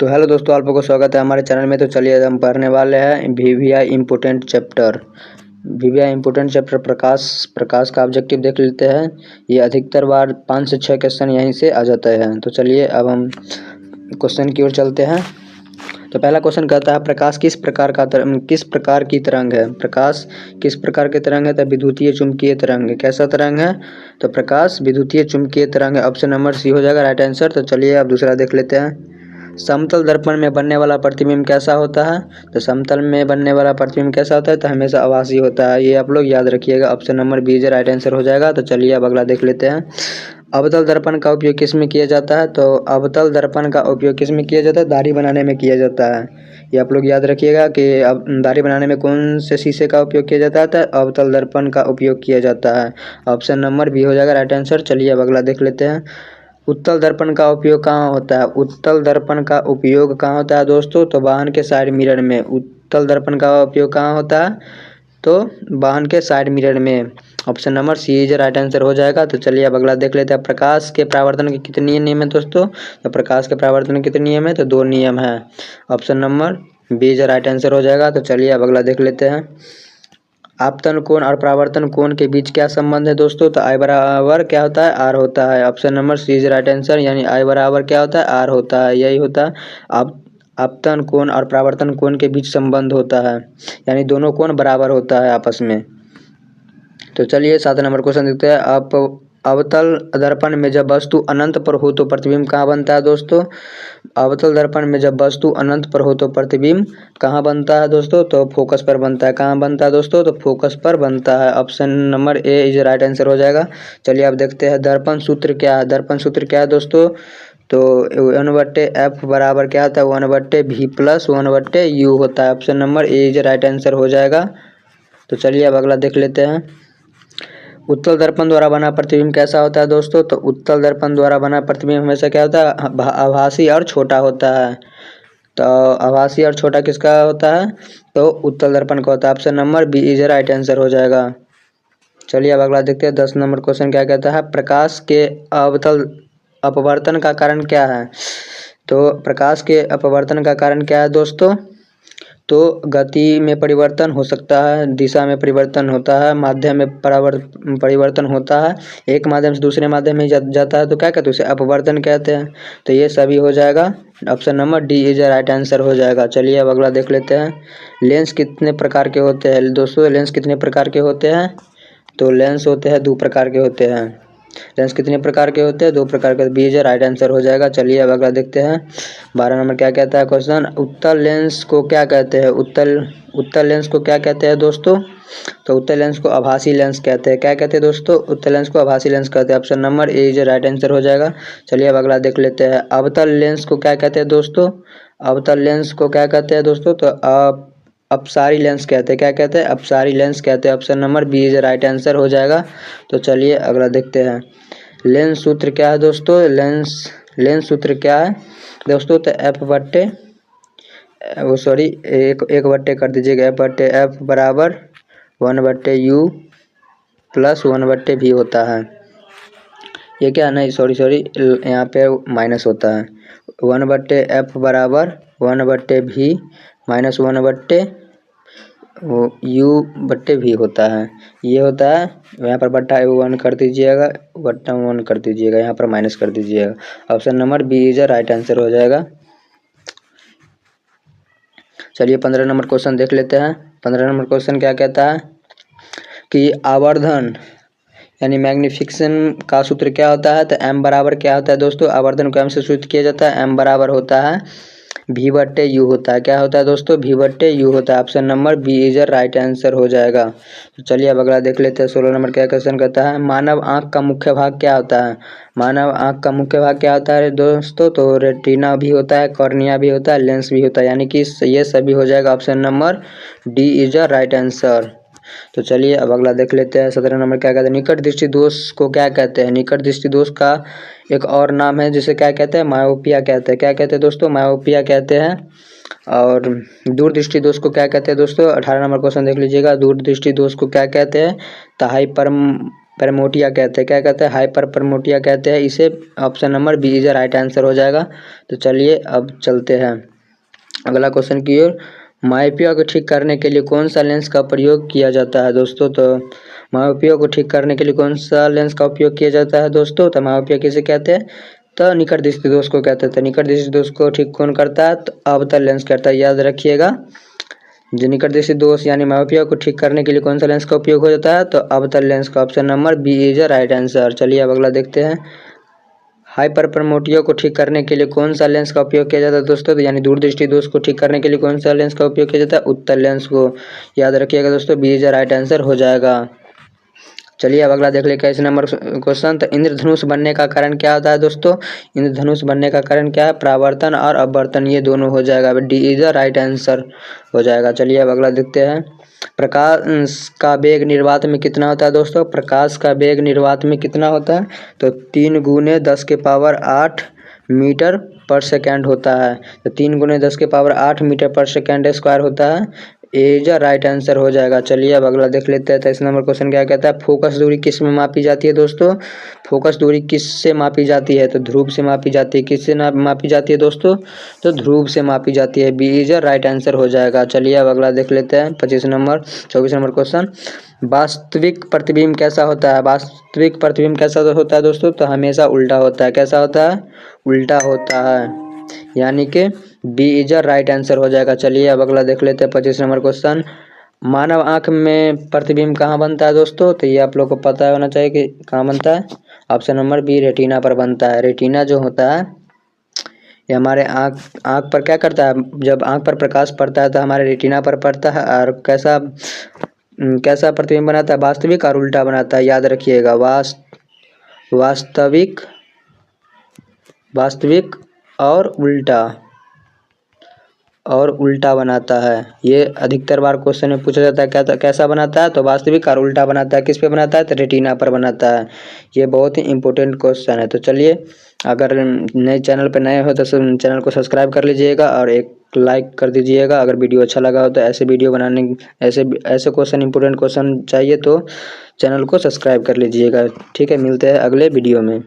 तो हेलो दोस्तों, आप लोगों को स्वागत है हमारे चैनल में। तो चलिए हम पढ़ने वाले हैं VVI important chapter. VVI important chapter प्रकाश का ऑब्जेक्टिव देख लेते हैं। ये अधिकतर बार 5 से 6 क्वेश्चन यहीं से आ जाते हैं। तो चलिए अब हम क्वेश्चन की ओर चलते हैं। तो पहला क्वेश्चन कहता है, प्रकाश किस प्रकार की तरंग है। प्रकाश किस प्रकार की तरंग है? तो विद्युतीय चुंबकीय तरंग है। कैसा तरंग है? तो प्रकाश विद्युतीय चुंबकीय तरंग है। ऑप्शन नंबर सी हो जाएगा राइट आंसर। तो चलिए अब दूसरा देख लेते हैं। समतल दर्पण में बनने वाला प्रतिबिंब कैसा होता है? तो समतल में बनने वाला प्रतिबिंब कैसा होता है? तो हमेशा आभासी होता है। ये आप लोग याद रखिएगा। ऑप्शन नंबर बी जो राइट आंसर हो जाएगा। तो चलिए अब अगला देख लेते हैं। अवतल दर्पण का उपयोग किस में किया जाता है? तो अवतल दर्पण का उपयोग किस में किया जाता है? दाढ़ी बनाने में किया जाता है। ये आप लोग याद रखिएगा कि अब दाढ़ी बनाने में कौन से शीशे का उपयोग किया जाता है? तो अवतल दर्पण का उपयोग किया जाता है। ऑप्शन नंबर बी हो जाएगा राइट आंसर। चलिए अब अगला देख लेते हैं। उत्तल दर्पण का उपयोग कहाँ होता है? उत्तल दर्पण का उपयोग कहाँ होता है दोस्तों? तो वाहन के साइड मिरर में। उत्तल दर्पण का उपयोग कहाँ होता है? तो वाहन के साइड मिरर में। Option number C is right answer हो जाएगा। तो चलिए अब अगला देख लेते हैं। प्रकाश के परावर्तन के कितने नियम है दोस्तों? तो प्रकाश के परावर्तन के कितने नियम है? तो 2 नियम है। Option number B is right answer हो जाएगा। तो चलिए अब अगला देख लेते हैं। आपतन कोण और परावर्तन कोण के बीच क्या संबंध है दोस्तों? तो आई बराबर क्या होता है? आर होता है। Option number C is right answer. यानी आई बराबर क्या होता है? आर होता है। यही होता है आपतन कोण और परावर्तन कोण के बीच संबंध होता है, यानी दोनों कोण बराबर होता है आपस में। तो चलिए 7 नंबर क्वेश्चन देखते हैं। आप अवतल दर्पण में जब वस्तु अनंत पर हो तो प्रतिबिंब कहाँ बनता है दोस्तों? अवतल दर्पण में जब वस्तु अनंत पर हो तो प्रतिबिंब कहाँ बनता है दोस्तों? तो फोकस पर बनता है। कहाँ बनता है दोस्तों? तो फोकस पर बनता है। Option number A is right answer हो जाएगा। चलिए अब देखते हैं दर्पण सूत्र क्या है। दर्पण सूत्र क्या है दोस्तों? तो 1/f बराबर क्या होता है? 1/v प्लस 1/u होता है। Option number A is right answer हो जाएगा। तो चलिए अब अगला देख लेते हैं। उत्तल दर्पण द्वारा बना प्रतिबिंब कैसा होता है दोस्तों? तो उत्तल दर्पण द्वारा बना प्रतिबिंब हमेशा क्या होता है? आभासी और छोटा होता है। तो आभासी और छोटा किसका होता है? तो उत्तल दर्पण का होता है। Option number B is right answer हो जाएगा। चलिए अब अगला देखते हैं। 10 नंबर क्वेश्चन क्या कहता है? प्रकाश के अवतल अपवर्तन का कारण क्या है? तो प्रकाश के अपवर्तन का कारण क्या है दोस्तों? तो गति में परिवर्तन हो सकता है, दिशा में परिवर्तन होता है, माध्यम में परिवर्तन होता है। एक माध्यम से दूसरे माध्यम में जाता है तो क्या कहते हैं? उसे अपवर्तन कहते हैं। तो ये सभी हो जाएगा। Option number D is right answer हो जाएगा। चलिए अब अगला देख लेते हैं। लेंस कितने प्रकार के होते हैं दोस्तों? लेंस कितने प्रकार के होते हैं? तो लेंस होते हैं 2 प्रकार के होते हैं। लेंस कितने प्रकार के होते हैं? 2 प्रकार के। बी इज राइट आंसर हो जाएगा। चलिए अब अगला देखते हैं। 12 नंबर क्या कहता है क्वेश्चन? उत्तल लेंस को क्या कहते हैं? उत्तल लेंस को क्या कहते हैं दोस्तों? तो उत्तल लेंस को आभासी लेंस कहते हैं। क्या कहते हैं दोस्तों? उत्तल लेंस को आभासी लेंस कहते हैं। Option number A is right answer हो जाएगा। चलिए अब अगला देख लेते हैं। अवतल लेंस को क्या कहते हैं दोस्तों? अवतल लेंस को क्या कहते हैं दोस्तों? तो अपसारी लेंस कहते हैं। क्या कहते हैं? अपसारी लेंस कहते हैं। Option number B is right answer हो जाएगा। तो चलिए अगला देखते हैं। लेंस सूत्र क्या है दोस्तों? लेंस सूत्र क्या है दोस्तों? तो एक बट्टे कर दीजिएगा। f बराबर 1/u प्लस 1/v होता है। ये क्या नहीं, सॉरी यहाँ पे माइनस होता है। 1/f बराबर 1/v माइनस 1/u/v होता है। ये होता है। यहाँ पर बट्टा 1 कर दीजिएगा, बट्टा 1 कर दीजिएगा, यहाँ पर माइनस कर दीजिएगा। Option number B is right answer हो जाएगा। चलिए 15 नंबर क्वेश्चन देख लेते हैं। 15 नंबर क्वेश्चन क्या कहता है कि आवर्धन यानी मैग्निफिकेशन का सूत्र क्या होता है? तो m बराबर क्या होता है दोस्तों? आवर्धन को m से सूचित किया जाता है। m बराबर होता है v/u होता है। क्या होता है दोस्तों? v/u होता है। Option number B is right answer हो जाएगा। तो चलिए अब अगला देख लेते हैं। 16 नंबर क्या क्वेश्चन कहता है? मानव आँख का मुख्य भाग क्या होता है? मानव आँख का मुख्य भाग क्या होता है दोस्तों? तो रेटिना भी होता है, कॉर्निया भी होता है, लेंस भी होता है, यानी कि ये सभी हो जाएगा। Option number D is right answer. तो चलिए अब अगला देख लेते हैं। 17 नंबर क्या कहते हैं? निकट दृष्टि दोष को क्या कहते हैं? निकट दृष्टि दोष का एक और नाम है जिसे क्या कहते हैं? मायोपिया कहते हैं। क्या कहते हैं दोस्तों? मायोपिया कहते हैं। और दूरदृष्टि दोष को क्या कहते हैं दोस्तों? 18 नंबर क्वेश्चन देख लीजिएगा। दूरदृष्टि दोष को क्या कहते हैं? तो परमोटिया कहते हैं। क्या कहते हैं? हाइपर परमोटिया कहते हैं इसे। Option number B is right answer हो जाएगा। तो चलिए अब चलते हैं अगला क्वेश्चन की ओर। मायोपिया को ठीक करने के लिए कौन सा लेंस का प्रयोग किया जाता है दोस्तों? तो मायोपिया को ठीक करने के लिए कौन सा लेंस का उपयोग किया जाता है दोस्तों? तो मायोपिया किसे कहते हैं? तो निकट दृष्टि दोष को कहते हैं। निकट दृष्टि दोष को ठीक कौन करता है? तो अवतल लेंस करता है, याद रखिएगा। जो निकट दृष्टि दोष यानी मायोपिया को ठीक करने के लिए कौन सा लेंस का उपयोग हो जाता है? तो अवतल लेंस का। Option number B is right answer. चलिए अब अगला देखते हैं। हाइपरपरमोटिया को ठीक करने के लिए कौन सा लेंस का उपयोग किया जाता है दोस्तों? तो यानी दूरदृष्टि दोष को ठीक करने के लिए कौन सा लेंस का उपयोग किया जाता है? उत्तल लेंस को। याद रखिएगा दोस्तों, बी इज राइट आंसर हो जाएगा। चलिए अब अगला देख ले 21 नंबर क्वेश्चन। तो इंद्रधनुष बनने का कारण क्या होता है दोस्तों? इंद्रधनुष बनने का कारण क्या है? परावर्तन और अपवर्तन, ये दोनों हो जाएगा। D is the right answer हो जाएगा। चलिए अब अगला देखते हैं। प्रकाश का वेग निर्वात में कितना होता है दोस्तों? प्रकाश का वेग निर्वात में कितना होता है? तो 3 × 10⁸ मीटर पर सेकेंड होता है। तो 3 × 10⁸ मीटर पर सेकेंड स्क्वायर होता है। एज राइट आंसर हो जाएगा। चलिए अब अगला देख लेते हैं। 23 नंबर क्वेश्चन क्या कहता है? फोकस दूरी किस में मापी जाती है दोस्तों? फोकस दूरी किससे मापी जाती है? तो ध्रुव से मापी जाती है। किससे मापी जाती है दोस्तों? तो ध्रुव से मापी जाती है। बी इज राइट आंसर हो जाएगा। चलिए अब अगला देख लेते हैं। 24 नंबर क्वेश्चन। वास्तविक प्रतिबिंब कैसा होता है? वास्तविक प्रतिबिंब कैसा होता है दोस्तों? तो हमेशा उल्टा होता है। कैसा होता है? उल्टा होता है, यानी कि बी इज राइट आंसर हो जाएगा। चलिए अब अगला देख लेते हैं। 25 नंबर क्वेश्चन। मानव आंख में प्रतिबिंब कहाँ बनता है दोस्तों? तो ये आप लोग को पता होना चाहिए कि कहाँ बनता है। ऑप्शन नंबर बी रेटिना पर बनता है। रेटिना जो होता है ये हमारे आँख पर क्या करता है? जब आँख पर प्रकाश पड़ता है तो हमारे रेटिना पर पड़ता है और कैसा प्रतिबिंब बनाता है? वास्तविक और उल्टा बनाता है। याद रखिएगा, वास्तविक और उल्टा बनाता है। ये अधिकतर बार क्वेश्चन में पूछा जाता है। कैसा बनाता है? तो वास्तविक और उल्टा बनाता है। किस पे बनाता है? तो रेटिना पर बनाता है। ये बहुत ही इंपॉर्टेंट क्वेश्चन है। तो चलिए, अगर नए चैनल पर नए हो तो चैनल को सब्सक्राइब कर लीजिएगा और एक लाइक कर दीजिएगा। अगर वीडियो अच्छा लगा हो तो ऐसे वीडियो बनाने ऐसे क्वेश्चन इंपॉर्टेंट क्वेश्चन चाहिए तो चैनल को सब्सक्राइब कर लीजिएगा। ठीक है, मिलते हैं अगले वीडियो में।